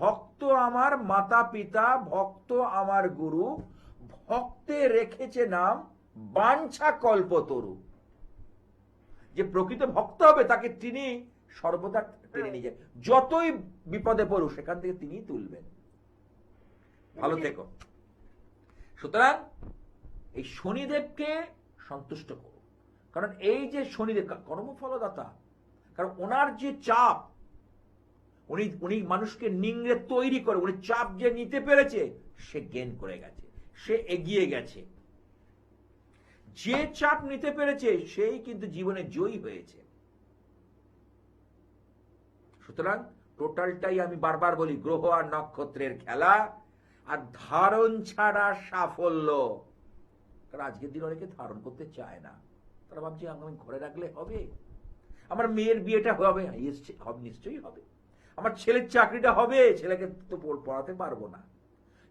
ভক্ত আমার মাতা পিতা, ভক্ত আমার গুরু, ভক্তে রেখেছে নাম বাঞ্ছা কল্পতরু। যে প্রকৃত ভক্ত হবে তাকে তিনি সর্বদা টেনে নিয়ে যায়, যতই বিপদে পড়ুক সেখান থেকে তিনি তুলবেন। ভালো থেকো। সুতরাং এই শনিদেবকে সন্তুষ্ট করো, কারণ এই যে শনিদেব কর্মফলদাতা, কারণ ওনার যে চাপ, উনি মানুষকে নিংড়ে তৈরি করে, উনি চাপ যে নিতে পেরেছে, সে গেন করে গেছে, সে এগিয়ে গেছে। যে চাপ নিতে পেরেছে সেই কিন্তু জীবনে জয়ী হয়েছে। সুতরাং টোটালটাই আমি বারবার বলি, গ্রহ আর নক্ষত্রের খেলা, আর ধারণ ছাড়া সাফল্য। কারণ আজকের দিন অনেকে ধারণ করতে চায় না, তারা ভাবছে আমি ঘরে রাখলে হবে, আমার মেয়ের বিয়েটা হবে, নিশ্চয়ই হবে, আমার ছেলের চাকরিটা হবে, ছেলেকে তো পড়াতে পারবো না।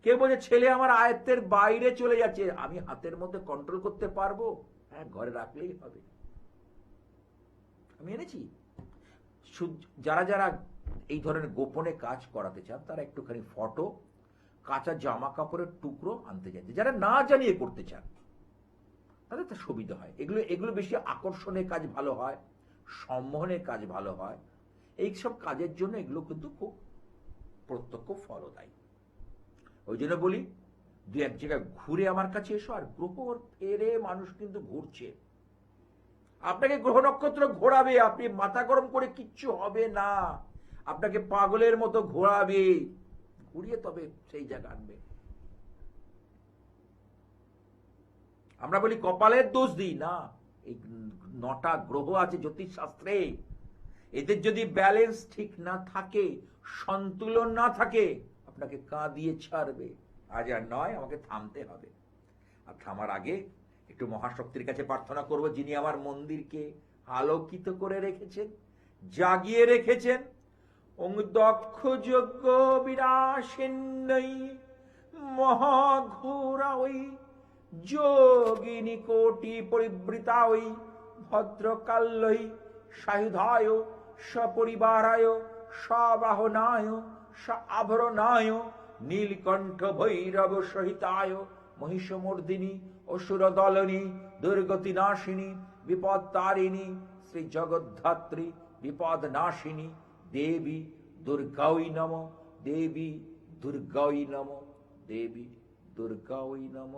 কেউ বলছে ছেলে আমার আয়ত্তের বাইরে চলে যাচ্ছে, আমি হাতের মধ্যে কন্ট্রোল করতে পারবো, হ্যাঁ ঘরে রাখলেই হবে। আমি এনেছি যারা যারা এই ধরনের গোপনে কাজ করাতে চান, তারা একটুখানি ফটো, কাঁচা জামা কাপড়ের টুকরো আনতে যাচ্ছে। যারা না জানিয়ে করতে চান তাদের তো সুবিধা হয়। এগুলো বেশি আকর্ষণের কাজ ভালো হয়, সম্মোহনের কাজ ভালো হয়। এইসব কাজের জন্য এগুলো কিন্তু খুব প্রত্যক্ষ ফলদায়ী। ওই জন্য বলি, দু এক জায়গায় ঘুরে আমার কাছে এসো। আর গ্রহ ফেরে মানুষ কিন্তু ঘুরছে, আপনাকে গ্রহ নক্ষত্র ঘোরাবে, আপনি মাথা গরম করে কিচ্ছু হবে না, আপনাকে পাগলের মতো ঘোরাবে, ঘুরিয়ে তবে সেই জায়গা আনবে। আমরা বলি কপালের দোষ দিই না, এই 9টা গ্রহ আছে জ্যোতিষ শাস্ত্রে, এদের যদি ব্যালেন্স ঠিক না থাকে, সন্তুলন না থাকে, আপনাকে কাঁদিয়ে ছাড়বে। আজ আর নয়, আমাকে থামতে হবে। আর থামার আগে একটু মহাশক্তির কাছে প্রার্থনা করব, যিনি আমার মন্দিরকে আলোকিত করে রেখেছেন, জাগিয়ে রেখেছেন। ওং দক্ষ যজ্ঞ বিনাশিন্নৈ মহাঘোরাঐ যোগিনী কোটি পরিবৃতাঐ ভদ্রকাল্যৈ সায়ুধায় সপরিবারায় সবাহনায় আভরণায় নীলকণ্ঠ ভৈরব সহিতায় মহিষমর্দিনী অসুর দলনী দুর্গতি নাশিনী বিপদ তারিণী শ্রী জগদ্ধাত্রী বিপদ নাশিনী দেবী দুর্গাই নম, দেবী দুর্গাই নম, দেবী দুর্গাই নম।